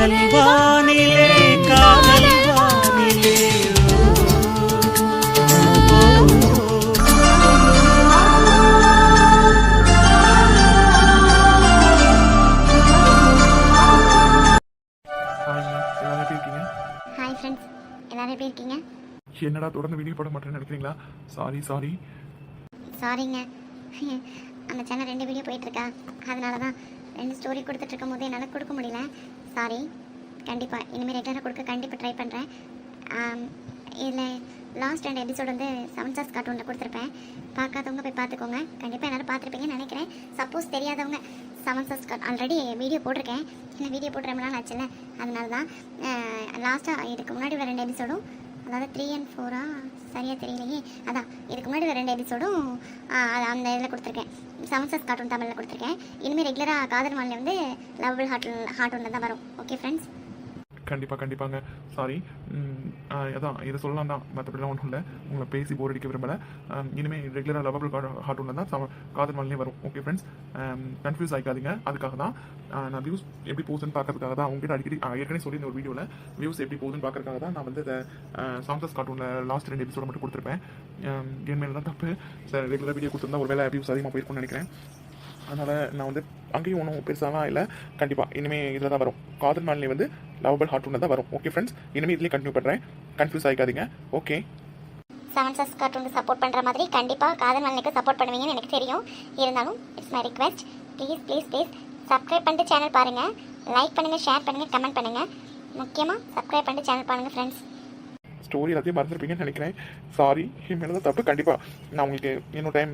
காதல் வானிலே காதல் வானிலே ஹாய் ஃப்ரெண்ட்ஸ், எல்லாரும் எப்படி இருக்கீங்க? என்னடா தொடர்ந்து வீடியோ போட மாட்டேன்னு நினைக்கிறீங்களா? சாரிங்க. அந்த சேனல் 2 வீடியோ போயிட்டுருக்கா, அதனால தான் 2 ஸ்டோரி கொடுத்துட்ருக்கும் போது என்னால் கொடுக்க முடியல. சாரி. கண்டிப்பாக இனிமேல் ரெகுலராக கொடுக்க கண்டிப்பாக ட்ரை பண்ணுறேன். இதில் லாஸ்ட் 2 எபிசோடு வந்து 7 ஸ்டார்ஸ் கார்ட்டூனில் கொடுத்துருப்பேன். பார்க்காதவங்க போய் பார்த்துக்கோங்க. கண்டிப்பாக எல்லோரும் பார்த்துருப்பீங்கன்னு நினைக்கிறேன். சப்போஸ் தெரியாதவங்க 7 ஸ்டார்ஸ் கார்ட் ஆல்ரெடி வீடியோ போட்டிருக்கேன். இன்னும் வீடியோ போட்டு ரொம்ப நாள் ஆச்சுல்ல, அதனால தான் லாஸ்ட்டாக இதுக்கு முன்னாடி உள்ள 2 எபிசோடும், அதாவது 3 and 4 சரியாக தெரியலையே, அதான் இதுக்கு முன்னாடி 2 எபிசோடும் அந்த இதில் கொடுத்துருக்கேன். 7 ஸ்டார்ஸ் கார்ட்டூன் தமிழில் கொடுத்துருக்கேன். இனிமேல் ரெகுலராக காதல் வானிலை வந்து லவ்வபிள் ஹார்ட்டூனில் தான் வரும். Okay friends? கண்டிப்பாங்க. சாரி. அதான் இதை சொல்லலாம் தான், மற்றபடிலாம் ஒன்றும் இல்லை. உங்களை பேசி போர் அடிக்க விரும்பலை. இனிமேல் ரெகுலராக லவ்வபிள் ஹார்ட்டூனில் தான் காதல் வானிலே வரும். ஓகே ஃப்ரெண்ட்ஸ், கன்ஃபியூஸ் ஆகிக்காதீங்க. அதுக்காக தான் நான் வியூஸ் எப்படி போகுதுன்னு பார்க்கறதுக்காக தான் உங்ககிட்ட அடிக்கடி ஏற்கனவே சொல்லி இந்த ஒரு வீடியோவில் வியூஸ் எப்படி போகுதுன்னு பார்க்கறதுக்காக தான் நான் வந்து இந்த 7 ஸ்டார்ஸ் கார்ட்டூனில் லாஸ்ட் 2 எபிசோட மட்டும் கொடுத்துருப்பேன். என் மேலே தான் தப்பு. சார் ரெகுலராக வீடியோ கொடுத்துருந்தா ஒரு வேலை வியூஸ் அதிகமாக போயிருக்கும்னு நினைக்கிறேன். அதனால் நான் வந்து அங்கேயும் ஒன்றும் பெருசாலாம் இல்லை. கண்டிப்பாக இனிமேல் இதில் தான் வரும். காதல் வானிலை வந்து லவ்வபிள் ஹார்ட்டூனில் தான் வரும். ஓகே ஃப்ரெண்ட்ஸ், இனிமேல் இதுலேயே கண்டினியூ பண்ணுறேன். கன்ஃபியூஸ் ஆகிக்காதீங்க. ஓகே. 7 ஸ்டார்ஸ் கார்ட்டூனுக்கு சப்போர்ட் பண்ணுற மாதிரி கண்டிப்பாக காதல் வானிலைக்கு சப்போர்ட் பண்ணுவீங்கன்னு எனக்கு தெரியும். இருந்தாலும் it's my request. Please subscribe பண்ணிட்டு சேனல் பாருங்கள். லைக் பண்ணுங்கள், ஷேர் பண்ணுங்கள், கமெண்ட் பண்ணுங்கள். முக்கியமாக சப்ஸ்கிரைப் பண்ணிட்டு சேனல் பாருங்கள் ஃப்ரெண்ட்ஸ். ஸ்டோரி எல்லாத்தையும் மறந்துருப்பீங்கன்னு நினைக்கிறேன். சாரி, என் மேலே தான் தப்பு. கண்டிப்பாக நான் உங்களுக்கு இன்னொரு டைம்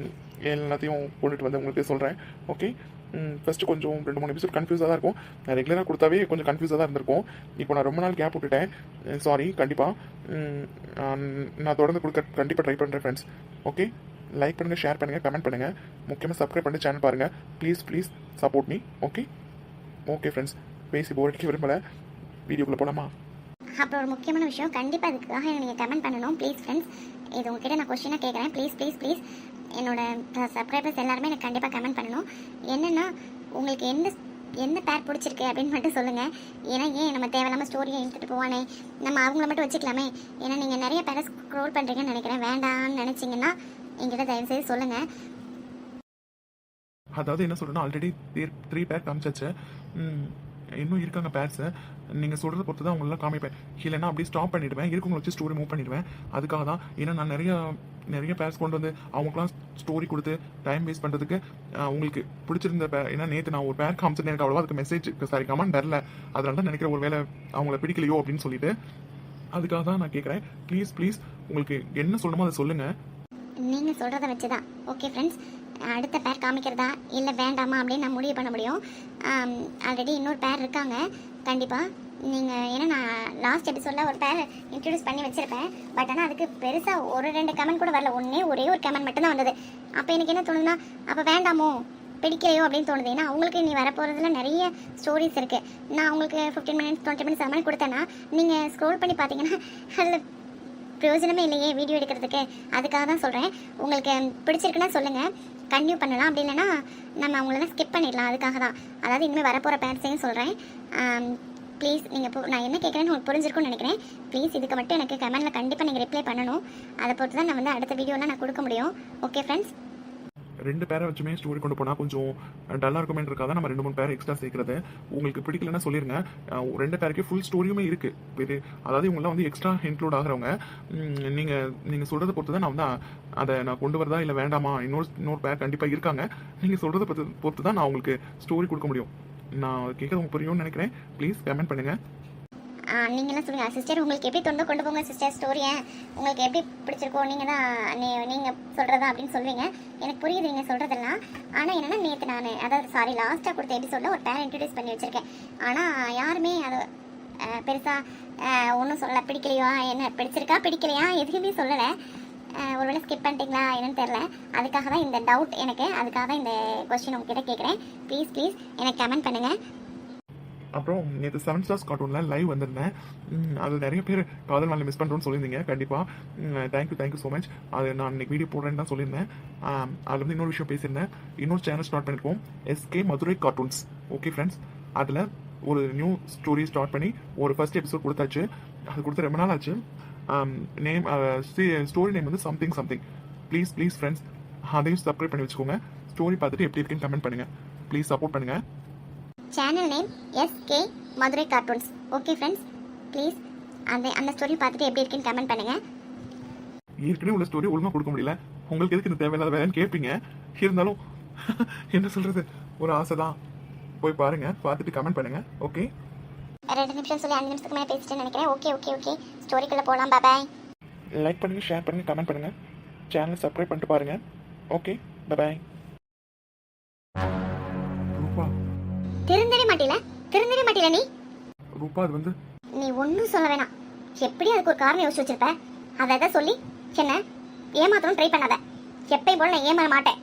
எல்லாத்தையும் கொண்டுட்டு வந்து உங்களுக்கு சொல்கிறேன். ஓகே. ஃபஸ்ட்டு கொஞ்சம் 2-3 எபிசோட் கன்ஃபியூஸாக தான் இருக்கும். நான் ரெகுலராக கொடுத்தாவே கொஞ்சம் கன்ஃபியூஸாக தான் இருந்திருக்கும். இப்போ நான் ரொம்ப நாள் கேப் விட்டுட்டேன். சாரி. கண்டிப்பாக நான் தொடர்ந்து கொடுக்க கண்டிப்பாக ட்ரை பண்ணுறேன் ஃப்ரெண்ட்ஸ். ஓகே. லைக் பண்ணுங்கள், ஷேர் பண்ணுங்கள், கமெண்ட் பண்ணுங்கள். முக்கியமாக சப்ஸ்கிரைப் பண்ணி சேனல் பாருங்கள். Please support me. Okay friends, பேசி போர் அடிக்க விரும்பலை. வீடியோக்குள்ளே போகலாமா? அப்புறம் ஒரு முக்கியமான விஷயம், கண்டிப்பாக அதுக்காக நீங்கள் கமெண்ட் பண்ணணும். ப்ளீஸ் ஃப்ரெண்ட்ஸ், இது உங்ககிட்ட நான் கொஸ்டினாக கேட்குறேன். ப்ளீஸ் என்னோட சப்ஸ்கிரைபர்ஸ் எல்லாருமே எனக்கு கண்டிப்பாக கமெண்ட் பண்ணணும். என்னென்னா உங்களுக்கு எந்த பேர் பிடிச்சிருக்கு அப்படின்னு மட்டும் சொல்லுங்கள். ஏன்னா நம்ம தேவையில்லாமல் ஸ்டோரியை எடுத்துகிட்டு போவானே, நம்ம அவங்கள மட்டும் வச்சுக்கலாமே. ஏன்னா நீங்கள் நிறைய பேரை ஸ்க்ரோல் பண்ணுறீங்கன்னு நினைக்கிறேன். வேண்டாம்னு நினச்சிங்கன்னா என்கிட்ட தயவுசெய்து சொல்லுங்கள். அதாவது என்ன சொல்கிறேன்னா, ஆல்ரெடி 3 பேர் காமிச்சாச்சு. இன்னும் இருக்காங்க பேர்ஸு. நீங்கள் சொல்கிறத பொறுத்து தான் உங்களெலாம் காமிப்பேன். இல்லைன்னா அப்படியே ஸ்டாப் பண்ணிவிடுவேன். இருக்கவங்களை வச்சு ஸ்டோரி மூவ் பண்ணிவிடுவேன். அதுக்காக தான். ஏன்னா நான் நிறைய பேர்ஸ் கொண்டு வந்து அவங்களுக்குலாம் ஸ்டோரி கொடுத்து டைம் வேஸ்ட் பண்ணுறதுக்கு உங்களுக்கு பிடிச்சிருந்த பேர். ஏன்னா நேற்று நான் ஒரு பேர் காமிச்சிருந்தேன், எனக்கு அவ்வளோவா அதுக்கு மெசேஜ் கமெண்ட் வரல. அதனால தான் நினைக்கிறேன் ஒரு வேளை அவங்கள பிடிக்கலையோ அப்படின்னு சொல்லிட்டு. அதுக்காக தான் நான் கேட்குறேன். ப்ளீஸ் உங்களுக்கு என்ன சொல்லணுமோ அதை சொல்லுங்கள். நீங்கள் சொல்கிறத வச்சு தான். ஓகே ஃப்ரெண்ட்ஸ், அடுத்த பேர் காமிக்கிறதா இல்லை வேண்டாமா அப்படின்னு நான் முடிவு பண்ண முடியும். ஆல்ரெடி இன்னொரு பேர் இருக்காங்க. கண்டிப்பாக நீங்கள், ஏன்னா நான் லாஸ்ட் எபிசோடில் ஒரு பேர் இன்ட்ரடியூஸ் பண்ணி வச்சுருப்பேன். பட் ஆனால் அதுக்கு பெருசாக 1-2 கமெண்ட் கூட வரல. ஒரே ஒரு கமெண்ட் மட்டும்தான் வந்தது. அப்போ எனக்கு என்ன தோணுதுன்னா, அப்போ வேண்டாமோ பிடிக்கலையோ அப்படின்னு தோணுது. ஏன்னா அவங்களுக்கு நீ வரப்போகிறதுல நிறைய ஸ்டோரிஸ் இருக்குது. நான் உங்களுக்கு 15 minutes 20 minutes அது மாதிரி கொடுத்தேன்னா நீங்கள் ஸ்க்ரோல் பண்ணி பார்த்தீங்கன்னா அதில் பிரயோஜனமே இல்லையே வீடியோ எடுக்கிறதுக்கு. அதுக்காக தான் சொல்கிறேன். உங்களுக்கு பிடிச்சிருக்குன்னா சொல்லுங்கள், கன்டினியூ பண்ணலாம். அப்படி இல்லைன்னா நம்ம அவங்களெல்லாம் ஸ்கிப் பண்ணிடலாம். அதுக்காக தான். அதாவது இனிமேல் வரப்போகிற பேர்ஸையும் சொல்கிறேன். ப்ளீஸ் நீங்கள் நான் என்ன கேட்குறேன்னு உங்களுக்கு புரிஞ்சிருக்கும்னு நினைக்கிறேன். ப்ளீஸ் இதுக்கு மட்டும் எனக்கு கமெண்ட்டில் கண்டிப்பாக நீங்கள் ரிப்ளை பண்ணணும். அதை பொறுத்து தான் நான் வந்து அடுத்த வீடியோலாம் நான் கொடுக்க முடியும். Okay friends? 2 பேரை வச்சுமே ஸ்டோரி கொண்டு போனால் கொஞ்சம் டல்லாக இருக்குமே இருக்காது. நம்ம 2-3 பேர் எக்ஸ்ட்ரா சேர்க்குறது. உங்களுக்கு பிடிக்கலன்னா சொல்லிடுங்க. 2 பேருக்கு ஃபுல் ஸ்டோரியுமே இருக்குது. அதாவது இவங்களாம் வந்து எக்ஸ்ட்ரா இன்க்ளூட் ஆகிறவங்க. நீங்கள் சொல்கிறத பொறுத்து தான் நான் வந்து அதை நான் கொண்டு வரதா இல்லை வேண்டாமா. இன்னொரு பேர் கண்டிப்பாக இருக்காங்க. நீங்கள் சொல்கிறத பொறுத்து தான் நான் உங்களுக்கு ஸ்டோரி கொடுக்க முடியும். நான் கேட்குறது புரியும்னு நினைக்கிறேன். ப்ளீஸ் கமெண்ட் பண்ணுங்கள். நீங்களாம் சொல்லுங்கள் சிஸ்டர், உங்களுக்கு எப்படி தொண்டு கொண்டு போங்க சிஸ்டர் ஸ்டோரியை. உங்களுக்கு எப்படி பிடிச்சிருக்கோ நீங்கள் சொல்கிறதா அப்படின்னு சொல்லுவீங்க. எனக்கு புரியுது நீங்கள் சொல்கிறதெல்லாம். ஆனால் என்னென்னா நேற்று நான் லாஸ்ட்டாக கொடுத்த எபிசோடில் ஒரு பேர் இன்ட்ரடியூஸ் பண்ணி வச்சுருக்கேன். ஆனால் யாருமே அதை பெருசாக ஒன்றும் சொல்லலை. பிடிக்கலையா, என்ன பிடிச்சிருக்கா பிடிக்கலையா எதுவுமே சொல்லலை. ஒருவேளை ஸ்கிப் பண்ணிட்டீங்களா என்னன்னு தெரில. அதுக்காக தான் இந்த டவுட் எனக்கு. அதுக்காக தான் இந்த கொஸ்டின் உங்ககிட்ட கேட்குறேன். ப்ளீஸ் எனக்கு கமெண்ட் பண்ணுங்கள். அப்புறம் நேற்று 7 ஸ்டார்ஸ் கார்ட்டூனில் லைவ் வந்திருந்தேன். அதில் நிறைய பேர் காதல் வானிலை மிஸ் பண்ணுறோன்னு சொல்லியிருந்தீங்க. கண்டிப்பாக தேங்க்யூ ஸோ மச். அது நான் இன்னைக்கு வீடியோ போடுறேன்னு தான் சொல்லியிருந்தேன். அதில் வந்து இன்னொரு விஷயம் பேசியிருந்தேன். இன்னொரு சேனல் ஸ்டார்ட் பண்ணியிருக்கோம், SK Madurai cartoons. Okay friends, அதில் ஒரு நியூ ஸ்டோரி ஸ்டார்ட் பண்ணி ஒரு ஃபர்ஸ்ட் எபிசோட் கொடுத்தாச்சு. அது கொடுத்து ரொம்ப நாள் ஆச்சு. நேம் ஸ்டோரி நேம் வந்து சம்திங் சம்திங். ப்ளீஸ் ஃப்ரெண்ட்ஸ் அதையும் சப்ஸ்கிரைப் பண்ணி வச்சுக்கோங்க. ஸ்டோரி பார்த்துட்டு எப்படி இருக்குன்னு கமெண்ட் பண்ணுங்கள். ப்ளீஸ் சப்போர்ட் பண்ணுங்கள். Channel name SK Madurai cartoons. Okay friends, please அந்த ஸ்டோரி பார்த்துட்டு எப்படி இருக்குன்னு கமெண்ட் பண்ணுங்கள். ஏற்கனவே உள்ள ஸ்டோரி ஒழுங்காக கொடுக்க முடியல. உங்களுக்கு எதுக்கு இந்த தேவையில்லாத வேலைன்னு கேட்பீங்க. இருந்தாலும் என்ன சொல்கிறது, ஒரு ஆசை தான். போய் பாருங்கள், பார்த்துட்டு கமெண்ட் பண்ணுங்கள். ஓகே, 2 நிமிஷம் சொல்லி 5 நிமிஷத்துக்கு மேலே பேசிட்டேன்னு நினைக்கிறேன். ஓகே ஸ்டோரிக்குள்ளே போகலாம். பாய். லைக் பண்ணுங்கள், ஷேர் பண்ணுங்கள், கமெண்ட் பண்ணுங்கள். சேனலை சப்ஸ்கிரைப் பண்ணிட்டு பாருங்கள். ஓகே, பாய். ரூபா திருந்தவே மாட்டீல நீ. ரூபா அது வந்து நீ ஒன்றும் சொல்ல வேணாம். எப்படி அதுக்கு ஒரு காரணம் யோசிச்சு வச்சிருப்ப. அதை எதை சொல்லி என்ன ஏமாத்தணும் ட்ரை பண்ணாத. எப்பயும் போல நான் ஏமாற மாட்டேன்.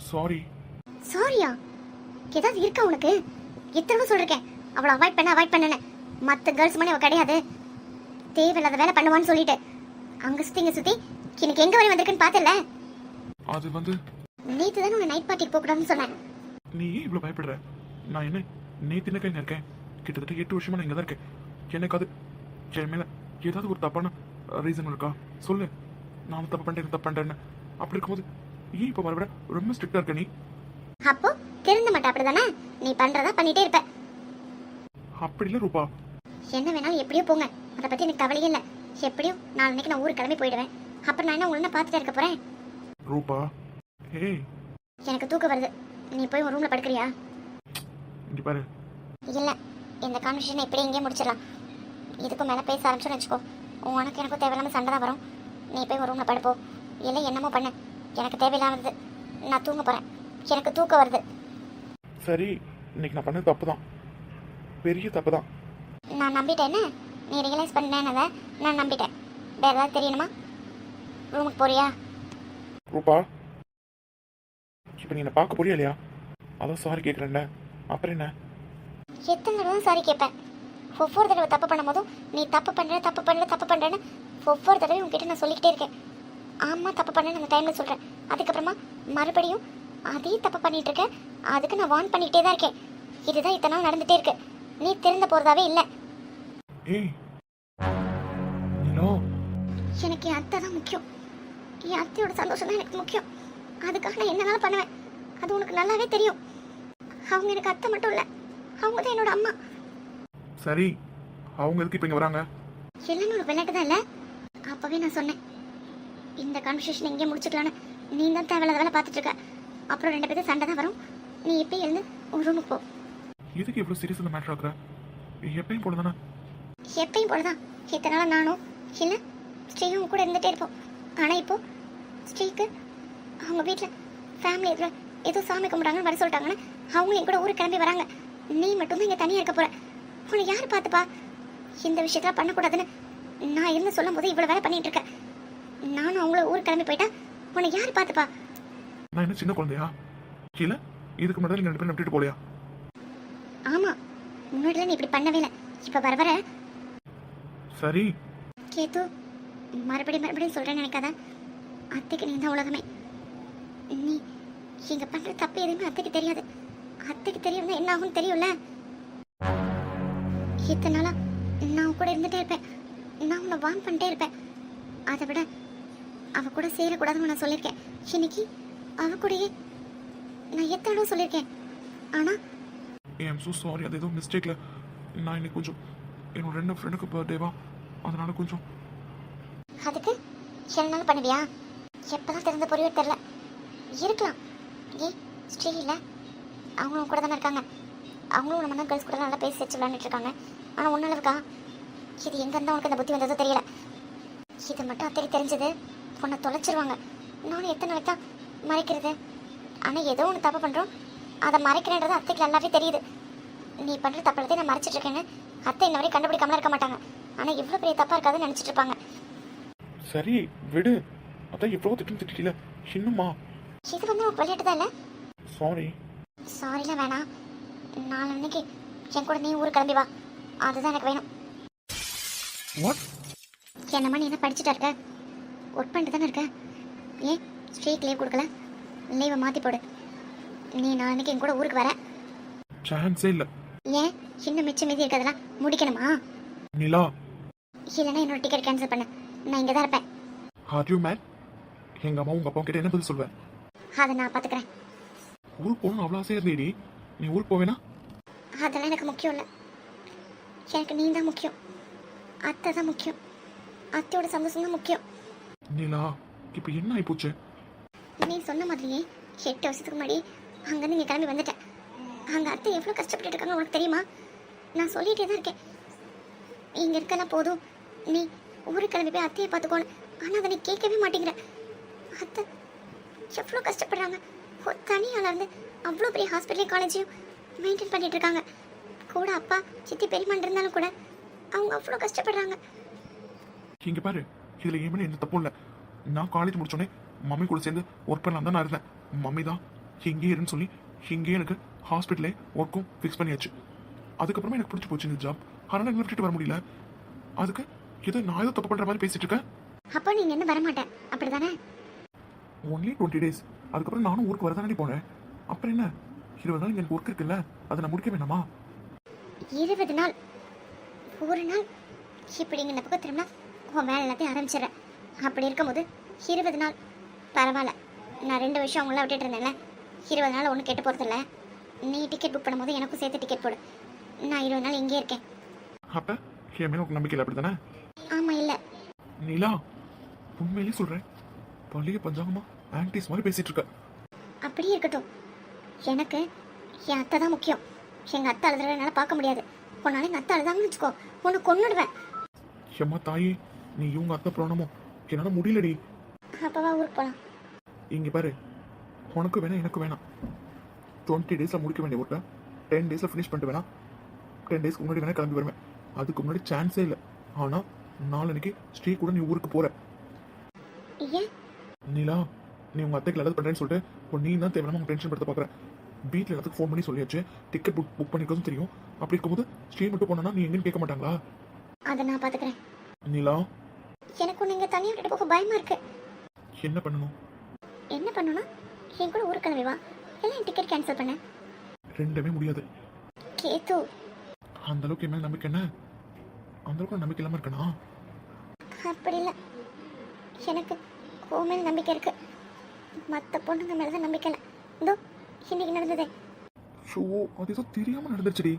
சாரியா? ஏதாவது இருக்கா உனக்கு? எத்தனை சொல்லிருக்கேன் அவளை அவாய்ட் பண்ணேன்னு. மற்ற கேர்ள்ஸ் மாதிரி அவள் கிடையாது. தேவையில்லாத வேலை பண்ணுவான்னு சொல்லிட்டு அங்கே சுற்றி இன்னைக்கு எங்கே வரை வந்திருக்குன்னு பார்த்தல. அது வந்து நேற்று தானே உன்னை நைட் பார்ட்டிக்கு போகக்கூடாதுன்னு சொன்னேன். நீ ஏன் இவ்வளோ பயப்படுற? நான் என்ன நேற்று என்ன இருக்கேன்? கிட்டத்தட்ட 8 வருஷமா நான் இங்கே தான் இருக்கேன். எனக்கு அது என் மேலே ஏதாவது ஒரு தப்பான ரீசன் இருக்கா சொல்லு. நான் தப்பு பண்ணுறேன்னு அப்படி இருக்கும்போது ஏன் இப்போ மறுபடியும் ரொம்ப ஸ்ட்ரிக்டாக இருக்க நீ? அப்போ திருந்த மாட்டே, அப்படிதானே? நீ பண்றதா பண்ணிட்டே இருப்ப. அப்படி இல்லை ரூபா. என்ன வேணாலும் எப்படியோ போங்க, அதை பத்தி எனக்கு கவலையே இல்லை. எப்படியும் நாளைக்கு நான் ஊருக்கு கிளம்பி போயிடுவேன். அப்புறம் நான் என்ன உன்ன பார்த்துட்டு இருக்க போறேன்? ரூபா ஏய், எனக்கு தூக்கம் வருது. நீ போய் ஒரு ரூம்ல படுக்கிறியா? இங்க பாரு. இல்ல, இந்த கான்வர்சேஷனை இப்படி இங்கே முடிச்சிடலாம். இதுக்கும் மேல பேச ஆரம்பிச்சோன்னு வச்சுக்கோ, உனக்கு எனக்கும் தேவையில்லாம சண்டை தான் வரும். நீ போய் ஒரு ரூம்ல படுப்போ, இல்லை என்னமோ பண்ணு. எனக்கு தேவையில்லாமது. நான் தூங்க போறேன். எனக்கு தூக்கம் வருது. சரி, இன்னைக்கு நான் பண்ணது தப்பு தான், பெரிய தப்பு தான். நான் நம்பிட்டேன்னு நீ ரியலைஸ் பண்ணேன்னதை நான் நம்பிட்டேன். வேற ஏதாவது தெரியணுமா? ரூமுக்கு போறியா? ரூபா, இப்போ நீ என்ன பார்க்க போறியா இல்லையா? அதான் சாரி கேட்குறேன்ல, அப்புறம் என்ன? எத்தனை தடவை சாரி கேட்பேன்? ஒவ்வொரு தடவை தப்பு பண்ணும்போதும் நீ தப்பு பண்ணுறேன்னு ஒவ்வொரு தடவையும் உங்ககிட்ட நான் சொல்லிக்கிட்டே இருக்கேன். ஆமாம் தப்பு பண்ணேன்னு அந்த டைமில் சொல்கிறேன். அதுக்கப்புறமா மறுபடியும் அதே தப்பு பண்ணிகிட்டு இருக்கேன். அதுக்கு நான் வார்ன் பண்ணிக்கிட்டே தான் இருக்கேன். இதுதான் இத்தனை நாள் நடந்துகிட்டே இருக்கு. நீ திருந்த போகிறதாவே இல்லை. ஏய் நீலோ, எனக்கு என் அத்தை தான் முக்கியம். என் அத்தையோட சந்தோஷம் தான் எனக்கு முக்கியம். அதுக்காக நான் என்னனாலும் பண்ணுவேன். அது உனக்கு நல்லாவே தெரியும். அவங்க எனக்கு அத்தை மட்டும் இல்லை, அவங்க தான் என்னோட அம்மா. சரி, அவங்க எதுக்கு இப்போ இங்கே வராங்க? எல்லாமே ஒரு விளையாட்டு தான் இல்லை? அப்போவே நான் சொன்னேன் இந்த கான்வர்சேஷன் எங்கேயே முடிச்சுக்கலான்னு. நீ தான் தேவையில்லாத வேலை பார்த்துட்டு இருக்க. அப்புறம் 2 பேரும் சண்டை தான் வரும். நீ எப்பயும் எழுந்து ஒரு ரூமுக்கு போ. எதுக்கு இவ்வளோ சீரியஸாக மேட்ரு ஆக்குற? எப்பயும் போல தானே? எப்பயும் போலதான். இத்தனை நாள் நானும் இல்லை ஸ்ரீயும் கூட இருந்துகிட்டே இருப்போம். ஆனால் இப்போ ஸ்ரீக்கு அவங்க வீட்டில் ஃபேமிலி இதில் ஏதோ சாமி கும்பிட்றாங்கன்னு வர சொல்லிட்டாங்கன்னு அவங்க என் கூட ஊருக்கு கிளம்பி வராங்க. நீ மட்டும்தான் இங்கே தனியாக இருக்க போகிற. உன்னை யார் பார்த்துப்பா? இந்த விஷயத்தெல்லாம் பண்ணக்கூடாதுன்னு நான் இருந்து சொல்லும் போது இவ்வளோ வேலை பண்ணிகிட்டு இருக்கேன். நானும் அவங்கள ஊருக்கு கிளம்பி போயிட்டா உன்னை யார் பார்த்துப்பா? நான் என்ன சின்ன குழந்தையா? இல்லை, இதுக்கு முன்னாடி நீங்கள் 2 பேரும் விட்டுட்டு போலையா? ஆமாம், முன்னாடிலாம் நீ இப்படி பண்ணவே இல்லை. இப்போ வர சரி கேத்து, மறுபடியும் சொல்கிறேன்னு நினைக்காத. அத்தைக்கு நீ தான் உலகமே. நீ இங்கே பண்ணுற தப்பு எதுவுமே அத்தைக்கு தெரியாது. அத்தைக்கு தெரியும்னா என்ன ஆகும்னு தெரியும்ல. இத்தனை நாளா நான் கூட இருந்துகிட்டே இருப்பேன். நான் உன்னை வார்ன் பண்ணிட்டே இருப்பேன். அதை விட அவ கூட சேரக்கூடாதுன்னு நான் சொல்லியிருக்கேன். இன்னைக்கு அவ கூடயே நான் எத்தனை தடவை சொல்லியிருக்கேன். ஆனால் ஐம் ஸோ சாரி. அது ஏதோ மிஸ்டேக்கில் நான் இன்னைக்கு கொஞ்சம் என்னோட 2 ஃப்ரெண்டுக்கு பர்த்டேவா, அதனால கொஞ்சம். அதுக்கு என்னாலும் பண்ணுவியா? எப்போதான் திறந்த பொறிவே தெரில. இருக்கலாம். ஸ்ரீ இல்லை, அவங்களும் கூட தானே இருக்காங்க. அவங்களும் நம்ம தான் கேர்ள்ஸ் கூட நல்லா பேசி வச்சு விளையாண்டுட்டு இருக்காங்க. ஆனால் ஒன்றும் இருக்கா? இது எங்கேருந்தா உனக்கு அந்த புத்தி வந்ததோ தெரியல. இது மட்டும் அத்தைக்கு தெரிஞ்சது உன்னை தொலைச்சிருவாங்க. நானும் எத்தனை நாளைக்கு தான் மறைக்கிறது? ஆனால் ஏதோ ஒன்று தப்பு பண்ணுறோம், அதை மறைக்கிறேன்றது அத்தைக்கு நல்லாவே தெரியுது. நீ பண்ணுற தப்பு நான் மறைச்சிட்டு இருக்கேன்னு அத்தை இன்ன வரைக்கும் கண்டுபிடிக்காம இருக்க மாட்டாங்க. ஆனால் இவ்வளோ பெரிய தப்பாக இருக்காதுன்னு நினச்சிட்டு இருப்பாங்க. சரி விடு. அதான் எவ்வளோ திட்டல இன்னுமா? இது வந்து உனக்கு விளையாட்டு தான் இல்லை? சாரிலாம் வேணாம். நாளைக்கு என் கூட நீ ஊருக்கு கிளம்பி வா. அதுதான் எனக்கு வேணும். என்னம்மா நீ என்ன படிச்சுட்டா இருக்க? ஒர்க் பண்ணிட்டு தானே இருக்க? ஏன் ஸ்ட்ரீட் லீவ் கொடுக்கல? லீவை மாற்றி போடு. நீ நாளைக்கு என் கூட ஊருக்கு வர சான்ஸே இல்லை. ஏன் இன்னும் மிச்சம் மீதி இருக்கிறதெல்லாம் முடிக்கணுமா? நிலா, இல்லைன்னா என்னோட டிக்கெட் கேன்சல் பண்ணு. நான் இங்கே தான் இருப்பேன். Are you mad? எங்க அம்மா உங்க அப்பா கிட்ட என்ன பதில் சொல்வேன்? அதை நான் பார்த்துக்கிறேன். ஊருக்கு போகணும் அவ்வளோ ஆசையா இருந்தேடி. நீ ஊருக்கு போவேனா? அதெல்லாம் எனக்கு முக்கியம் இல்லை. எனக்கு நீ தான் முக்கியம். அத்தை தான் முக்கியம். அத்தையோட சந்தோஷம் தான் முக்கியம். நிலா, இப்போ என்ன ஆயிப்போச்சு? நீ சொன்ன மாதிரியே 8 வருஷத்துக்கு முன்னாடி அங்கேருந்து இங்கே கிளம்பி வந்துட்டேன். அங்கே அத்தை எவ்வளோ கஷ்டப்பட்டு இருக்காங்க உனக்கு தெரியுமா? நான் சொல்லிகிட்டே தான் இருக்கேன், இங்கே இருக்கலாம் போதும், நீ ஊருக்கு கிளம்பி போய் அத்தையை பார்த்துக்கோன்னு. ஆனால் அதை நீ கேட்கவே மாட்டேங்கிற. அத்தை எவ்வளோ கஷ்டப்படுறாங்க. ஒரு தனியால் இருந்து அவ்வளோ பெரிய ஹாஸ்பிட்டலையும் காலேஜையும் மெயின்டைன் பண்ணிட்டு இருக்காங்க. கூட அப்பா சித்தி பெரியமான் இருந்தாலும் கூட அவங்க அவ்வளோ கஷ்டப்படுறாங்க. இங்க பாரு, இதுல ஏன் எந்த தப்பும் இல்லை. நான் காலேஜ் முடிச்சோடனே மம்மி கூட சேர்ந்து ஒர்க் பண்ணலாம் தான் நான் இருந்தேன். மம்மி தான் இங்கே இருன்னு சொல்லி இங்கேயே எனக்கு ஹாஸ்பிட்டலே ஒர்க்கும் ஃபிக்ஸ் பண்ணியாச்சு. அதுக்கப்புறமா எனக்கு பிடிச்சி போச்சு இந்த ஜாப். அதனால என்ன விட்டுட்டு வர முடியல. அதுக்கு ஏதோ நான் ஏதோ தப்பு பண்ற மாதிரி பேசிட்டு இருக்கேன். அப்போ நீங்க என்ன வரமாட்டேன் அப்படி தானே? Only 20 days. அதுக்கப்புறம் நானும் ஊருக்கு வரதானே போனேன். அப்புறம் என்ன, 20 நாள் எனக்கு ஒர்க் இருக்குல்ல, அதை நான் முடிக்க வேணாமா? 20 நாள் ஒரு நாள் இப்படி இங்கே பக்கம் திரும்பினா உன் வேலை எல்லாத்தையும் ஆரம்பிச்சிடுறேன். அப்படி இருக்கும்போது 20 நாள் பரவாயில்ல. நான் 2 வருஷம் அவங்கள விட்டுட்டு இருந்தேன்ல. 20 நாள் ஒன்றும் கேட்டு போகிறதில்ல. நீ டிக்கெட் புக் பண்ணும்போது எனக்கும் சேர்த்து டிக்கெட் போடு. நான் 20 நாள் இங்கே இருக்கேன். அப்ப என் மேல உனக்கு நம்பிக்கை இல்லை அப்படி தானே? ஆமாம். இல்லை நீலா, உண்மையிலேயே சொல்றேன், பள்ளிய பஞ்சாங்கமா ஆன்டிஸ் மாதிரி பேசிட்டு இருக்க. அப்படியே இருக்கட்டும். எனக்கு என் அத்தை தான் முக்கியம். எங்கள் அத்தை அழுதுற என்னால் பார்க்க முடியாது. உன்னால எங்கள் அத்தை அழுதாங்கன்னு வச்சுக்கோ, உன்னை கொன்னுடுவேன். ஏம்மா தாயே, நீ இவங்க அத்தை பிராணமோ, என்னால முடியலடி. அப்போவா ஊருக்கு போகலாம். இங்க பாரு, உனக்கு வேணாம் எனக்கு வேணாம். 20 daysல முடிக்க வேண்டிய ஒர்க்கை 10 daysல ஃபினிஷ் பண்ணிட்டு வேணா 10 daysக்கு முன்னாடி வேணா கிளம்பி வருவேன். அதுக்கு முன்னாடி சான்ஸே இல்லை. ஆனா நாளைக்கு ஸ்ரீ கூட நீ ஊருக்கு போற. ஏன்? நீலா, நீ உங்க அத்தைக்கு நல்லது பண்றேன்னு சொல்லிட்டு இப்போ நீ தான் தேவையில்லாம உங்க டென்ஷன் படுத்த பாக்குற. வீட்டில் எல்லாத்துக்கும் ஃபோன் பண்ணி சொல்லியாச்சு, டிக்கெட் புக் பண்ணிருக்கோம் தெரியும். அப்படி இருக்கும்போது ஸ்ரீ மட்டும் போனா நீ எங்கன்னு கேட்க மாட்டாங்களா? அதை நான் பார்த்துக்கிறேன். நீலா, எனக்கு நீங்கள் தனியாக விட்டுட்டு போக பயமா இருக்கு. என்ன பண்ணணும்? என்ன பண்ணணும்னா என் கூட ஊருக்கு கிளம்பி வா, இல்லை என் டிக்கெட் கேன்சல் பண்ண. ரெண்டுமே முடியாது. கேத்து, அந்த அளவுக்கு என் மேல நம்பிக்கை என்ன? அந்த அளவுக்கு நம்பிக்கை இல்லாம இருக்கனா? அப்படி இல்லை. எனக்கு உன் மேல நம்பிக்கை இருக்கு. மற்ற பொண்ணுங்க மேலே தான் நம்பிக்கை இல்லை. இதோ இன்னைக்கு நடந்ததே. ஷோ, அது ஏதோ தெரியாம நடந்துருச்சுடி.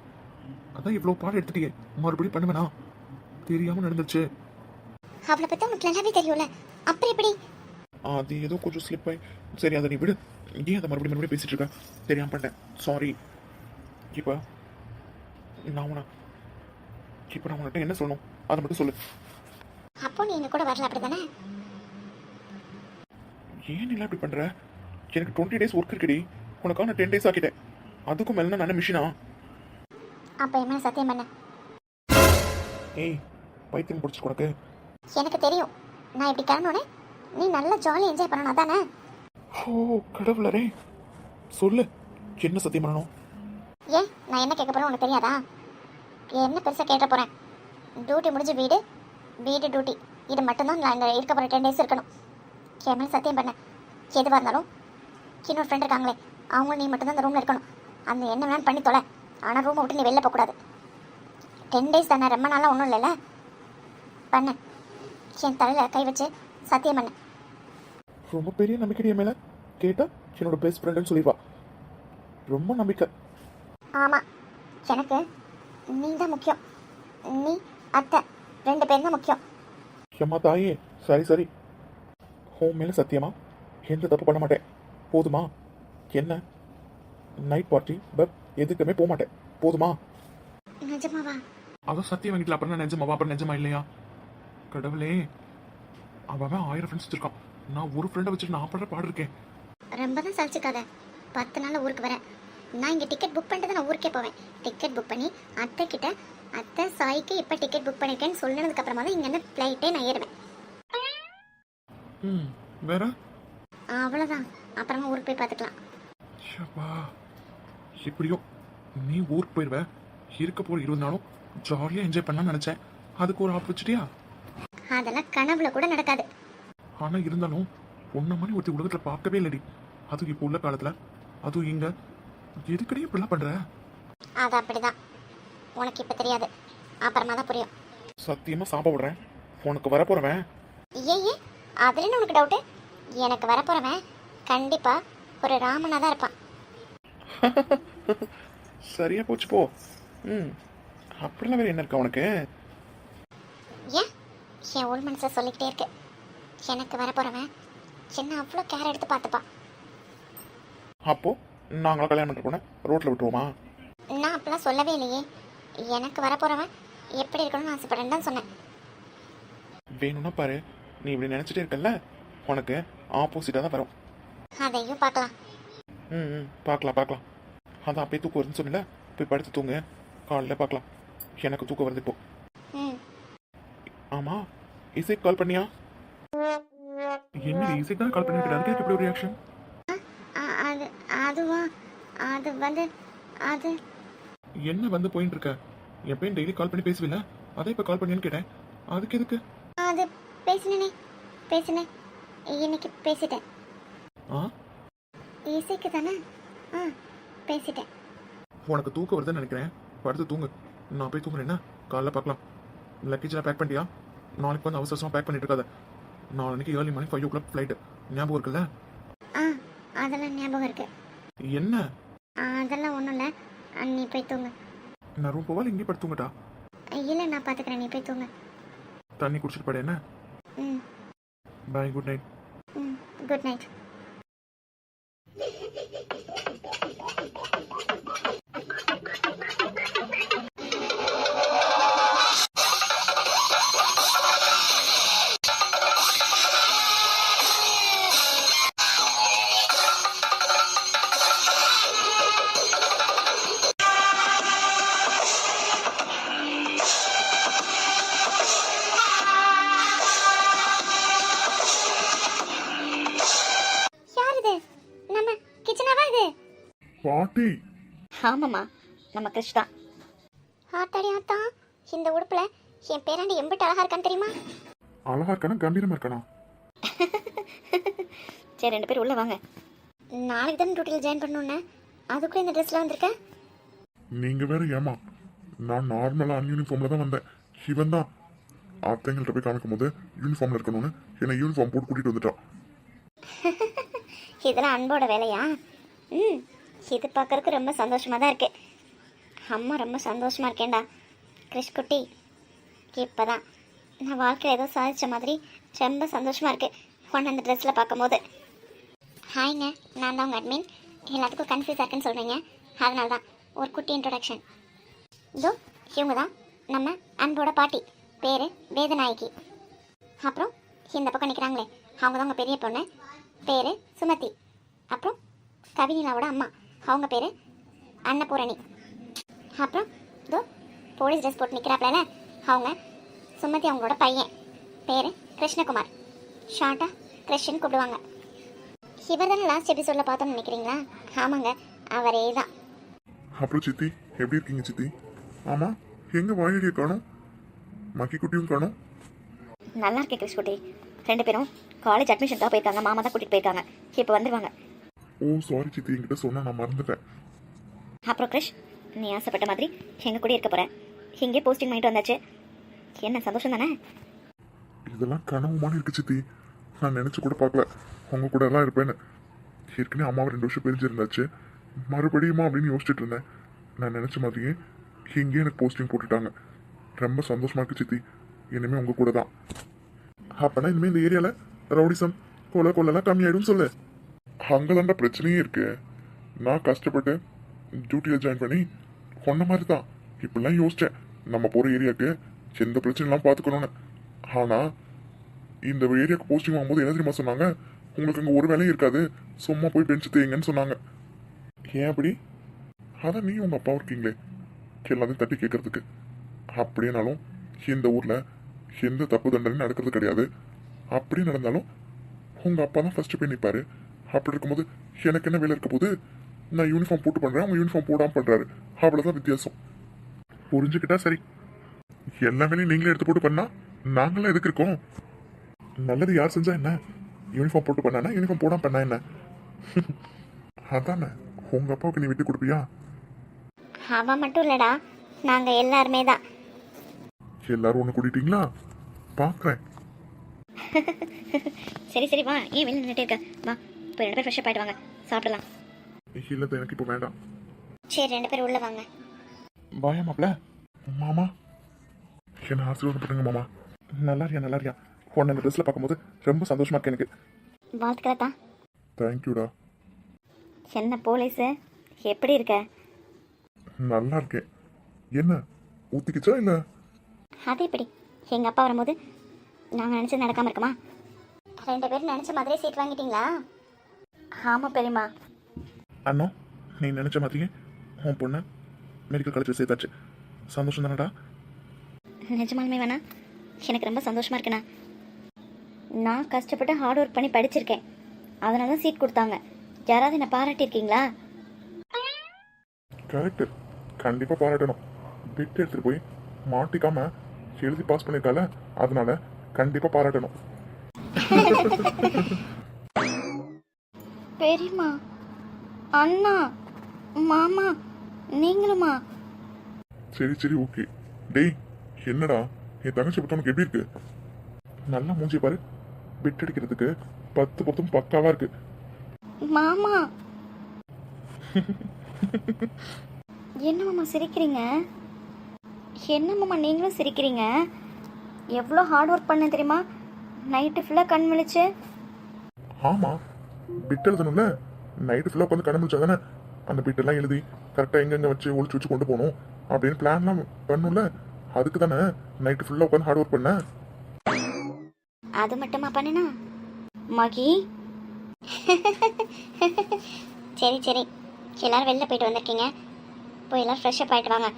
அதான் இவ்வளவு பாடம் எடுத்துட்டியே, மறுபடியும் பண்ணுவேனா? தெரியாம நடந்துருச்சு. அவளை பற்றி உனக்கு நல்லாவே தெரியும்ல, அப்புறம் எப்படி? அது ஏதோ கொஞ்சம் ஸ்லிப் ஆகி. சரி, அதை நீ விடு. ஏன் அதை மறுபடியும் பேசிட்டு இருக்க? தெரியாம பண்ணிட்டேன், சாரி. இப்போ நான் உன்கிட்ட என்ன சொல்லணும் அதை மட்டும் சொல்லு. அப்போ நீ எங்க கூட வரல அப்படி தானே? ஏன் இல்லை இப்படி பண்ற? எனக்கு 20 days ஒர்க் இருக்குடி. உனக்காக நான் 10 days ஆக்கிட்டேன். அதுக்கும் மேலே நான் மிஷினா? அப்போ என் மேலே சத்தியம் பண்ண. ஏய், பைத்தியம் பிடிச்சிருக்கு உனக்கு. எனக்கு தெரியும், நான் இப்படி கிளம்புனே நீ நல்லா ஜாலியாக என்ஜாய் பண்ணணும் அதானே? ஓ கடவுளரே, சொல்லு, என்ன சத்தியம் பண்ணணும்? ஏன் நான் என்ன கேட்க போறேன் உனக்கு தெரியாதா? என்ன பெருசாக கேட்ட போகிறேன்? டியூட்டி முடிஞ்சு வீடு, வீடு டியூட்டி, இது மட்டும்தான் நான் இந்த இருக்க போகிற 10 days இருக்கணும். என் மேலே சத்தியம் பண்ண. எதுவாக இருந்தாலும் இன்னொரு ஃப்ரெண்ட் இருக்காங்களே, அவங்க நீ மட்டும்தான் அந்த ரூமில் இருக்கணும். அந்த என்ன வேணாலும் பண்ணி தொலை, ஆனால் ரூமை விட்டு நீ வெளில போகக்கூடாது. 10 days தானே, ரொம்ப நாளாக ஒன்றும் இல்லைல்ல. பண்ண, என் தலையில் கை வச்சு சத்தியம் பண்ண. ரொம்ப பெரிய நம்பிக்கை என் மேல. கேட்டா என்னோட பெஸ்ட் ஃப்ரெண்டுன்னு சொல்லிடுவா. ரொம்ப நம்பிக்கை. ஆமாம், எனக்கு நீ தான் முக்கியம். நீ அத்தை 2 பேரும் தான் முக்கியம். ஏம்மா தாயே, சரி சரி, ஹோம் மேல சத்தியமா எந்த தப்பு பண்ண மாட்டேன், போதுமா? என்ன நைட் பார்ட்டி பட் எதுக்குமே போக மாட்டேன், போதுமா? நிஜமாவா? அதான் சத்தியம் வாங்கிட்டல, அப்புறம் நிஜமாவா? அப்புறம் நிஜமா இல்லையா? கடவுளே, அவன் 1000 ஃப்ரெண்ட்ஸ் வச்சிருக்கான். நான் ஒரு ஃப்ரெண்டை வச்சுட்டு நான் படுற பாடு இருக்கேன். ரொம்ப தான் சலிச்சுக்காத. 10 நாள் ஊருக்கு வரேன். நான் இங்கே டிக்கெட் புக் பண்ணிட்டு தான் நான் ஊருக்கே போவேன். டிக்கெட் புக் பண்ணி அத்தை கிட்ட, அத்தை சாய்க்கு இப்போ டிக்கெட் புக் பண்ணியிருக்கேன்னு சொன்னதுக்கு அப்புறமா தான் இங்கேருந்து ஃப்ளைட்டே நான் ஏறுவேன். வேற அவ்வளோதான், அப்புறமா ஊருக்கு போய் பார்த்துக்கலாம். எப்படியோ நீ ஊருக்கு போயிடுவ. இருக்க போற 20 நாளும் ஜாலியாக என்ஜாய் பண்ணலாம்னு நினைச்சேன். அதுக்கு ஒரு ஆப்பர்ச்சுனிட்டியா? அதெல்லாம் கனவுல கூட நடக்காது. ஆனா இருந்தாலும் உன்ன மாதிரி ஒருத்தி உலகத்துல பார்க்கவே இல்லடி. அதுவும் இப்போ உள்ள காலத்துல, அதுவும் இங்க. எதுக்கடி இப்படிலாம் பண்ற? அது அப்படிதான். உனக்கு இப்போ தெரியாது, அப்புறமா தான் புரியும். சத்தியமாக சாப்பிட விடுறேன். உனக்கு வரப்போகிறவன் ஏ அதுல என்ன உனக்கு டவுட்டு? எனக்கு வரப்போறவன் கண்டிப்பாக ஒரு ராமனாக தான் இருப்பான். சரியா போச்சு போ. ம், அப்படிலாம் வேறு என்ன இருக்கா உனக்கு? ஏன் என் உள் மனசில் சொல்லிக்கிட்டே இருக்கு, எனக்கு வரப்போறவன் என்ன அவ்வளோ கேர் எடுத்து பார்த்துப்பான். அப்போ நாங்களாம் கல்யாணம் பண்ணுற பொண்ணை ரோட்டில் விட்டுருவோமா? நான் அப்படிலாம் சொல்லவே இல்லையே. எனக்கு வரப்போறவன் எப்படி இருக்கணும்னு ஆசைப்படுறேன்னு தான் சொன்னேன். வேணும்னா பாரு, நீ இப்படி நினச்சிட்டே இருக்கல்ல, உனக்கு ஆப்போசிட்டாக தான் வரும். அதையும் பார்க்கலாம். ம், பார்க்கலாம். அதான் அப்பயே தூக்கம் வருதுன்னு சொன்னல, போய் படுத்து தூங்க, காலைல பார்க்கலாம். எனக்கு தூக்கம் வருது இப்போ. ம் ஆமாம், இசைக்கு கால் பண்ணியா? என்ன இசைக்கு தான் கால் பண்ணிட்டு அதுக்கு எப்படி ஒரு ரியாக்ஷன்? அது அதுவா அது வந்து அது என்ன வந்து போயிட்டு இருக்க? என் பையன் டெய்லி கால் பண்ணி பேசுவில்ல, அதை இப்போ கால் பண்ணியான்னு கேட்டேன். அதுக்கு எதுக்கு? அது பேசினேன் இன்னைக்கு பேசிட்டேன். ஆ, இசைக்கு தானே? ஆ பேசிட்டேன். உனக்கு தூக்கம் வருதுன்னு நினைக்கிறேன், படுத்து தூங்கு. நான் போய் தூங்குறேன்னா காலைல பார்க்கலாம். லக்கேஜெலாம் பேக் பண்ணிட்டியா? நாளைக்கு வந்து அவசரமாக பேக் பண்ணிட்டு இருக்காத. நாளைக்கு ஏர்லி மார்னிங் 5 o'clock ஃப்ளைட்டு, ஞாபகம் இருக்குல்ல? ஆ அதெல்லாம் ஞாபகம் இருக்கு. என்ன? அதெல்லாம் ஒன்றும் இல்லை, நீ போய் தூங்கு. நான் ரூம் போவால் இங்கே படுத்து தூங்கட்டா? இல்லை நான் பார்த்துக்கிறேன், நீ போய் தூங்கு. தண்ணி குடிச்சிட்டு படு என்ன? ம் பாய், குட் நைட். ம் குட் நைட். பாட்டி. ஆமாம்மா, நம்ம கிருஷ் தான். ஆத்தாடி ஆத்தா, இந்த உடுப்புல என் பேராண்டி எம்பிட்டு அழகா இருக்கான்னு தெரியுமா? அழகா இருக்கானா கம்பீரமா இருக்கானா? சரி 2 பேரும் உள்ள வாங்க. நாளைக்கு தானே டியூட்டியில் ஜாயின் பண்ணணுன்னு, அதுக்குள்ளே இந்த ட்ரெஸ்லாம் வந்திருக்க? நீங்க வேற ஏமா, நான் நார்மலா அன்யூனிஃபார்ம்ல தான் வந்தேன். இவன் தான் அத்தைங்கள்ட்ட போய் காமிக்கும் போது யூனிஃபார்ம்ல இருக்கணும்னு என்னை யூனிஃபார்ம் போட்டு கூட்டிட்டு வந்துட்டான். இதெல்லாம் அன்போட வேலையா? ம், இது பார்க்கறதுக்கு ரொம்ப சந்தோஷமாக தான் இருக்கு. அம்மா ரொம்ப சந்தோஷமாக இருக்கேன்டா கிருஷ் குட்டி. இப்போ தான் நான் வாழ்க்கையில் ஏதோ சாதித்த மாதிரி ரொம்ப சந்தோஷமாக இருக்கு உன்னை அந்த ட்ரெஸ்ஸில் பார்க்கும்போது. ஹாய்ங்க, நான் தான் உங்கள் அட்மின். எல்லாத்துக்கும் கன்ஃபியூஸாக இருக்குன்னு சொல்கிறீங்க, அதனால தான் ஒரு குட்டி இன்ட்ரொடக்ஷன். இதோ இவங்க தான் நம்ம அன்போட பாட்டி, பேர் வேதநாயகி. அப்புறம் இந்த பக்கம் நிற்கிறாங்களே, அவங்க தான் உங்கள் பெரிய பொண்ணு, பேர் சுமதி. அப்புறம் கவினிலாவோட அம்மா, அவங்க பேர் அன்னபூரணி. அப்புறம் இதோ போலீஸ் ட்ரெஸ் போட்டு நிற்கிறாப்ல, அவங்க சுமதி அவங்களோட பையன், பேர் கிருஷ்ணகுமார். ஷார்ட்டாக கிருஷ்ணன் கூப்பிடுவாங்க. இவர் தானே லாஸ்ட் எபிசோடில் பார்த்தோன்னு நினைக்கிறீங்களா? ஆமாங்க, அவரே தான். அப்புறம் சித்தி எப்படி இருக்கீங்க சித்தி? ஆமா, எங்க வாயடியை காணோம், மக்கி குட்டியும் காணோம். நல்லா இருக்கேன் கிருஷ் குட்டி. 2 பேரும் காலேஜ் அட்மிஷனுக்காக போயிருக்காங்க, மாமா தான் கூட்டிகிட்டு போயிருக்காங்க. இப்போ வந்துடுவாங்க. ஓ சாரி சித்தி, என்கிட்ட சொன்னா நான் மறந்துட்டேன். அப்புறம் கிருஷ், நீ ஆசைப்பட்ட மாதிரி எங்கள் கூட இருக்க போகிறேன். இங்கே போஸ்டிங் பண்ணிட்டு வந்தாச்சு, என்ன சந்தோஷம் தானே? இதெல்லாம் கனவுமான இருக்கு சித்தி. நான் நினைச்சு கூட பார்க்கல உங்க கூட எல்லாம் இருப்பேன்னு. ஏற்கனவே அம்மாவை 2 வருஷம் பிரிஞ்சிருந்தாச்சு, மறுபடியுமா அப்படின்னு யோசிச்சுட்டு இருந்தேன். நான் நினைச்ச மாதிரியே இங்கேயே எனக்கு போஸ்டிங் போட்டுட்டாங்க. ரொம்ப சந்தோஷமா இருக்கு சித்தி. இனிமே உங்க கூட தான். அப்பனா இனிமே இந்த ஏரியால ரவுடிசம் கொலைலாம் கம்மியாயிடும் சொல்லு. அங்கதான்டா பிரச்சனையே இருக்கு. நான் கஷ்டப்பட்டு டியூட்டியில் ஜாயின் பண்ணி சொன்ன மாதிரி தான் இப்படிலாம் யோசிச்சேன், நம்ம போகிற ஏரியாவுக்கு எந்த பிரச்சனைலாம் பார்த்துக்கணும்னு. ஆனால் இந்த ஏரியாவுக்கு போஸ்டிங் வாங்கும்போது என்ன தெரியுமா சொன்னாங்க? உங்களுக்கு அங்கே ஒரு வேலையும் இருக்காது, சும்மா போய் பெஞ்சு தேங்கன்னு சொன்னாங்க. ஏன் அப்படி? அதான் நீ உங்கள் அப்பா இருக்கீங்களே எல்லாத்தையும் தட்டி கேட்கறதுக்கு. அப்படியேனாலும் இந்த ஊரில் எந்த தப்பு தண்டனையும் நடக்கிறது கிடையாது. அப்படி நடந்தாலும் உங்கள் அப்பா தான் ஃபர்ஸ்ட் போய் நிற்பாரு. அப்படி இருக்கும்போது எனக்கு என்ன வேலை இருக்க போது? நான் யூனிஃபார்ம் போட்டு பண்ணுறேன், அவங்க யூனிஃபார்ம் போடாமல் பண்ணுறாரு, அவ்வளோதான் வித்தியாசம். புரிஞ்சுக்கிட்டா சரி. எல்லா வேலையும் நீங்களே எடுத்து போட்டு பண்ணா நாங்களாம் எதுக்கு இருக்கோம்? நல்லது யார் செஞ்சா என்ன? யூனிஃபார்ம் போட்டு பண்ணானா, யூனிஃபார்ம் போடாமல் பண்ணா என்ன? அதானே உங்கள் அப்பாவுக்கு நீ விட்டு கொடுப்பியா? அவன் மட்டும் இல்லடா, நாங்கள் எல்லாருமே தான். எல்லாரும் ஒன்று கூட்டிட்டீங்களா? பார்க்குறேன். சரி சரி வா, ஏன் வெளியே நின்றுட்டே இருக்க? வா இப்போ 2 பேர் ஃப்ரெஷ்ஷப் ஆகிட்டு வாங்க, சாப்பிடலாம். இல்லை எனக்கு இப்போ வேண்டாம். சரி 2 பேர் உள்ளே வாங்க. வாயா மாப்பிள்ள. மாமா என்ன ஆசீர்வாதம் பண்ணுங்க மாமா. நல்லா இருக்கியா? உன்னை அந்த ட்ரெஸ்ஸில் பார்க்கும்போது ரொம்ப சந்தோஷமா இருக்கு எனக்கு. வாழ்த்துக்கிறதா. தேங்க்யூடா. என்ன போலீஸு, எப்படி இருக்க? நல்லா இருக்கேன். என்ன ஊற்றிக்கிச்சா இல்லை? அது எப்படி? எங்கள் அப்பா வரும்போது நாங்கள் நினச்சது நடக்காமல் இருக்குமா? 2 பேரும் நினச்ச மாதிரியே சீட் வாங்கிட்டீங்களா? ஆமாம் பெரியம்மா. அண்ணா நீ நினச்ச மாதிரியே உன் பொண்ணை மெடிக்கல் காலேஜில் சேர்த்தாச்சு. சந்தோஷம் தானடா? நிஜமாலுமே வேணா, எனக்கு ரொம்ப சந்தோஷமாக இருக்குண்ணா. நான் கஷ்டப்பட்டு ஹார்ட் ஒர்க் பண்ணி படிச்சிருக்கேன், அதனால தான் சீட் கொடுத்தாங்க. யாராவது என்னை பாராட்டியிருக்கீங்களா? கரெக்டு, கண்டிப்பாக பாராட்டணும். பிட் எடுத்துகிட்டு போய் மாட்டிக்காம எழுதி பாஸ் பண்ணியிருக்கால, அதனால கண்டிப்பாக பாராட்டணும். பெரியம்மா, அண்ணா, மாமா, நீங்களுமா? சரி சரி ஓகே. டேய் என்னடா என் தங்கச்சி பற்றி உனக்கு எப்படி இருக்கு? நல்லா மூஞ்சி பாரு, பிட் அடிக்கிறதுக்கு 10 பொருத்தம் பக்காவா இருக்கு. மாமா என்ன மாமா சிரிக்கிறீங்க? என்ன மாமா நீங்களும் சிரிக்கிறீங்க? எவ்வளோ ஹார்ட் ஒர்க் பண்ண தெரியுமா? நைட்டு ஃபுல்லாக கண் விழிச்சு. ஆமாம், பிட் எழுதணும்ல. நைட்டு ஃபுல்லாக உட்காந்து கண்ணு முடிச்சா தானே அந்த பிட்டெல்லாம் எழுதி கரெக்டாக எங்கெங்கே வச்சு ஒழிச்சு வச்சு கொண்டு போகணும் அப்படின்னு பிளான்லாம் பண்ணும்ல. அதுக்கு தானே நைட்டு ஃபுல்லாக உட்காந்து ஹார்ட் ஒர்க் பண்ணேன். அது மட்டுமா பண்ணினா மகி? சரி சரி, எல்லாரும் வெளில போயிட்டு வந்திருக்கீங்க, போய் எல்லாம் ஃப்ரெஷ்ஷப் ஆகிட்டு வாங்க.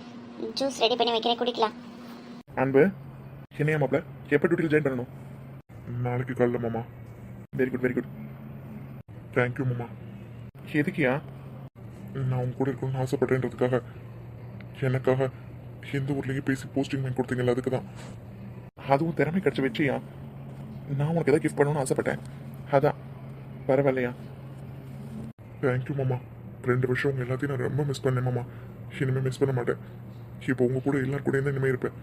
ஜூஸ் ரெடி பண்ணி வைக்கிறேன், குடிக்கலாம். அன்பு என்னையா மாப்பிள்ள, எப்போ டியூட்டியில் ஜாயின் பண்ணணும்? நாளைக்கு காலைல மாமா. Very good very good. Thank you மாமா. எதுக்கியா? நான் உங்க கூட இருக்கணும்னு ஆசைப்பட்டேன்றதுக்காக, எனக்காக எந்த ஊர்லேயே பேசி போஸ்டிங் வாங்கி கொடுத்தீங்கல்ல, அதுக்கு தான். அதுவும் திறமை கிடச்சி வச்சியா? நான் உனக்கு எதாவது கிஃப்ட் பண்ணணும்னு ஆசைப்பட்டேன், அதான். பரவாயில்லையா? தேங்க்யூ மாமா. 2 வருஷம் உங்க எல்லாத்தையும் நான் ரொம்ப மிஸ் பண்ணேன் மாமா. இனிமேல் மிஸ் பண்ண மாட்டேன். இப்போ உங்க கூட எல்லாரும் கூட தான் இனிமேல் இருப்பேன்.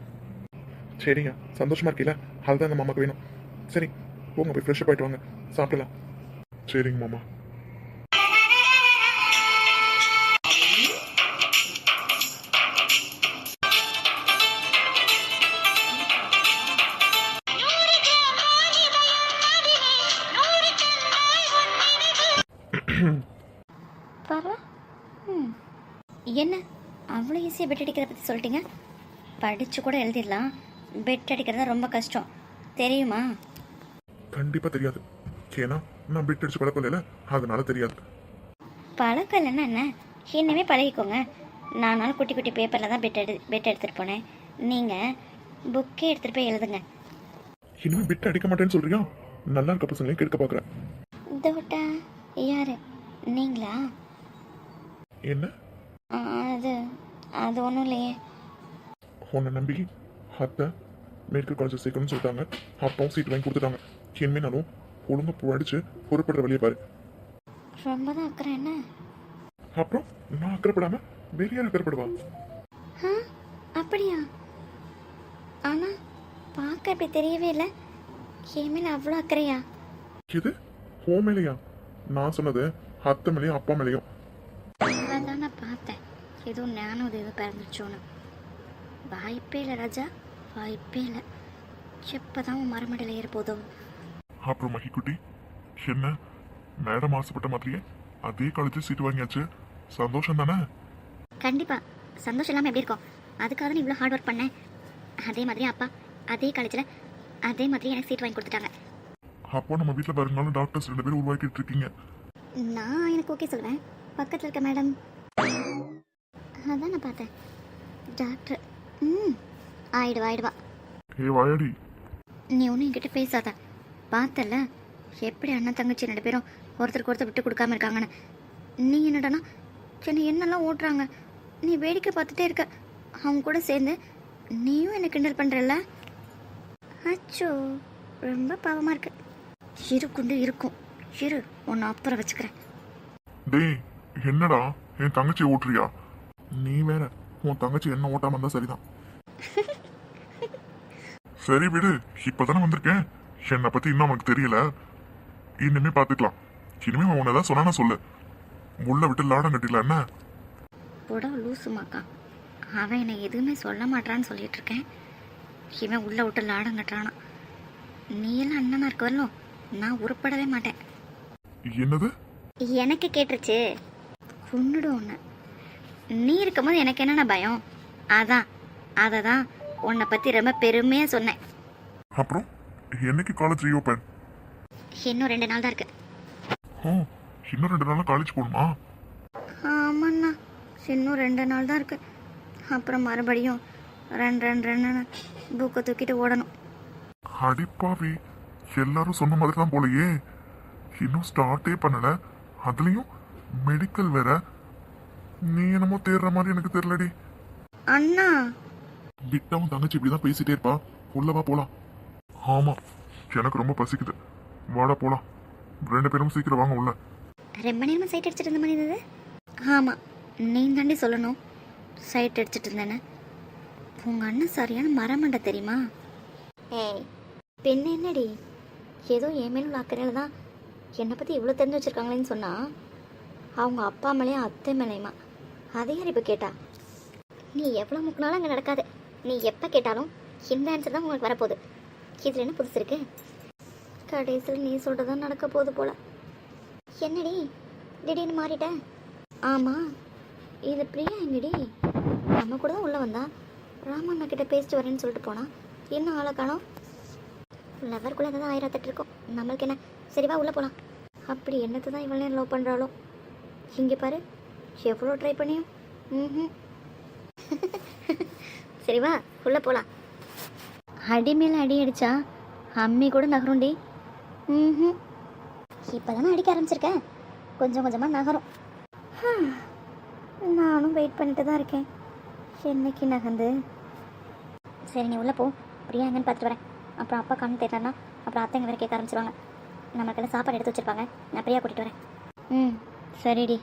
சரிங்க, சந்தோஷமா இருக்கீல? அதுதான் அந்த மாமாக்கு வேணும். சரி போங்க, போய் ஃப்ரெஷ்ஷப் ஆகிட்டு வாங்க, சாப்பிடலாம். சரிங்க மாமா. என்ன அவ்வளோ ஈஸியாக பெட் அடிக்கிறத பற்றி சொல்லிட்டீங்க? படித்து கூட எழுதிடலாம், பெட் அடிக்கிறது ரொம்ப கஷ்டம், தெரியுமா? கண்டிப்பாக தெரியாது. ஏன்னா நான் பிட் அடிச்சு பழக்கம் இல்லைல்ல, அதனால தெரியாது. பழக்கம் இல்லைன்னா என்ன, இன்னுமே பழகிக்கோங்க. நானும் குட்டி குட்டி பேப்பரில் தான் பெட் எடுத்துகிட்டு போனேன். நீங்கள் புக்கே எடுத்துகிட்டு போய் எழுதுங்க. இனிமேல் பிட் அடிக்க மாட்டேன்னு சொல்றியா? நல்லா இருக்க பசங்களையும் கெடுக்க பார்க்குறேன். தோட்டா யார்? நீங்களா? என்ன? அது அது ஒன்றும் இல்லையே. உன்னை நம்பி அத்தை மெடிக்கல் காலேஜ் சேர்க்கணும்னு சொல்லிட்டாங்க, அப்பாவும் சீட் வாங்கி கொடுத்துட்டாங்க. இனிமேனாலும் ஒழுங்காக படிச்சு பொறுப்படுற வழியை பாரு. ரொம்ப தான் அக்கறை என்ன? அப்புறம் நான் அக்கறைப்படாம வேற யார் அக்கறைப்படுவா? ஆ அப்படியா? ஆனால் பார்க்க அப்படி தெரியவே இல்லை. என் மேலே அவ்வளோ அக்கறையா? இது ஓ மேலையா? நான் சொன்னது அத்தை மேலேயும் அப்பா மேலேயும். அதான் நான் பார்த்தேன், எதுவும் ஞானம் இது எதுவும் பிறந்துச்சோன்னு. வாய்ப்பே இல்லை ராஜா, வாய்ப்பே இல்லை. எப்போதான் உன் மரமடையில் ஏறப்போதோ. அப்புறம் மகிக்குட்டி, என்ன மேடம் ஆசைப்பட்ட மாதிரியே அதே காலேஜ் சீட் வாங்கியாச்சு, சந்தோஷம் தானே? கண்டிப்பாக சந்தோஷம் இல்லாமல் எப்படி இருக்கும்? அதுக்காக தான் இவ்வளோ ஹார்ட் ஒர்க் பண்ணேன். அதே மாதிரி அப்பா அதே காலேஜில் அதே மாதிரி எனக்கு சீட் வாங்கி கொடுத்துட்டாங்க. அப்போ நம்ம வீட்டில் வருங்காலம் டாக்டர்ஸ் 2 பேரும் உருவாக்கிட்டு இருக்கீங்க. நான் எனக்கு ஓகே சொல்லுவேன். பக்கத்தில் இருக்க மேடம் அதான் நான் பார்த்தேன், டாக்டர். ஆயிடுவா. ஏ வாயாடி, நீ ஒன்றும் என்கிட்ட பேசாத. பார்த்தல எப்படி அண்ணன் தங்கச்சி 2 பேரும் ஒருத்தருக்கு ஒருத்தர் விட்டு கொடுக்காம இருக்காங்கன்னு. நீ என்னடானா சரி என்னெல்லாம் ஓட்டுறாங்க, நீ வேடிக்கை பார்த்துட்டே இருக்க. அவங்க கூட சேர்ந்து நீயும் என்ன கிண்டல் பண்ணுறல்ல? அச்சோ ரொம்ப பாவமாக இருக்கு. இருக்கும் இரு, உன்னை அப்புறம் வச்சுக்கிறேன். டேய் என்னடா என் தங்கச்சி ஓட்டுறியா? நீ வேற உன் தங்கச்சி என்ன ஓட்டாம இருந்தா சரிதான். சரி விடு, இப்பதானே வந்திருக்கேன். என்னை பத்தி இன்னும் உனக்கு தெரியல. இனிமே பாத்துக்கலாம். இனிமே உன்னை ஏதாவது சொன்னா சொல்லு. உள்ள விட்டு லாடம் கட்டில என்ன? புடவ லூசுமாக்கா. அவன் என்னை எதுவுமே சொல்ல மாட்டான்னு சொல்லிட்டு இருக்கேன். இவன் உள்ள விட்டு லாடம் கட்டுறானா? நீ எல்லாம் அண்ணனா இருக்க வரலும் நான் உருப்படவே மாட்டேன். என்னது? எனக்கு கேட்டுருச்சு. கொன்னுடும் உன்னை. நீ இருக்கும்போது எனக்கு என்னென்ன பயம்? அதை தான் உன்னை பற்றி ரொம்ப பெருமையாக சொன்னேன். அப்புறம் என்னைக்கு காலேஜ் ரீஓபன்? இன்னும் 2 நாள் தான் இருக்கு. ஓ, இன்னும் 2 நாள்ல காலேஜ் போகணுமா? ஆமாண்ணா, இன்னும் 2 நாள் தான் இருக்கு. அப்புறம் மறுபடியும் ரெண்டு புக்கை தூக்கிட்டு ஓடணும். அடிப்பாவி, எல்லாரும் சொன்ன மாதிரி தான் போலயே. இன்னும் ஸ்டார்ட்டே பண்ணல, அதுலயும் மெடிக்கல் வேற. நீ என்னமோ தேடுற மாதிரி எனக்கு தெரியலடி. அண்ணா, விட்டாவும் தங்கச்சி இப்படிதான் பேசிட்டே இருப்பா. உள்ளவா போலாம். ஆமா, எனக்கு ரொம்ப பசிக்குது. வாடா போலாம். 2 பேரும் சீக்கிரம் வாங்க உள்ள. ரொம்ப நேரமாக சைட் அடிச்சிட்டு இருந்த மாதிரி இருந்தது. ஆமாம், நீ தாண்டி சொல்லணும் சைட் அடிச்சிட்டு இருந்தேன்னு. உங்கள் அண்ணன் சரியான மரமண்டை தெரியுமா? ஏய், பெண்ணு என்னடி ஏதோ என் மேலும் அக்கறையில் தான் என்னை பற்றி இவ்வளோ தெரிஞ்சு வச்சுருக்காங்களேன்னு சொன்னால் அவங்க அப்பா மேலேயும் அத்தை மேலேயுமா? அதே யார் இப்போ கேட்டா? நீ எவ்வளோ முக்கினாலும் அங்கே நடக்காது. நீ எப்போ கேட்டாலும் இந்த ஆன்சர் தான் உங்களுக்கு வரப்போகுது. இதில் என்ன புதுசு இருக்கு? கடைசியில் நீ சொல்கிறதான் நடக்க போகுது போல. என்னடி திடீர்னு மாறிட்டேன்? ஆமாம், இது பிரியா எங்கடி? நம்ம கூட தான் உள்ளே வந்தா. ராமண்ணா கிட்ட பேசிட்டு வரேன்னு சொல்லிட்டு போனா. என்ன ஆளை காணோம்? லவருக்குள்ளே தான் 1008 இருக்கும். நம்மளுக்கு என்ன? சரிவா உள்ளே போகலாம். அப்படி என்னத்தை தான் இவ்வளோ நேரம் லவ் பண்ணுறாளோ? இங்கே பாரு, எவ்வளோ ட்ரை பண்ணியும். சரிவா உள்ளே போகலாம். அடி மேலே அடி அடித்தா அம்மி கூட நகரும்டி. இப்போ தானே அடிக்க ஆரம்பிச்சிருக்கேன், கொஞ்சம் கொஞ்சமாக நகரும். நானும் வெயிட் பண்ணிட்டு தான் இருக்கேன், என்னைக்கு நகர்ந்து. சரி, நீ உள்ளே போ. பிரியா எங்கன்னு பார்த்துட்டு வரேன். அப்புறம் அப்பா கண்ணு தேட்டானா அப்புறம் அத்தைங்க வேறு கேட்க ஆரம்பிச்சிருவாங்க. நம்மளுக்கெல்லாம் சாப்பாடு எடுத்து வச்சுருப்பாங்க. நான் பிரியா கூட்டிகிட்டு வரேன். சரிடி.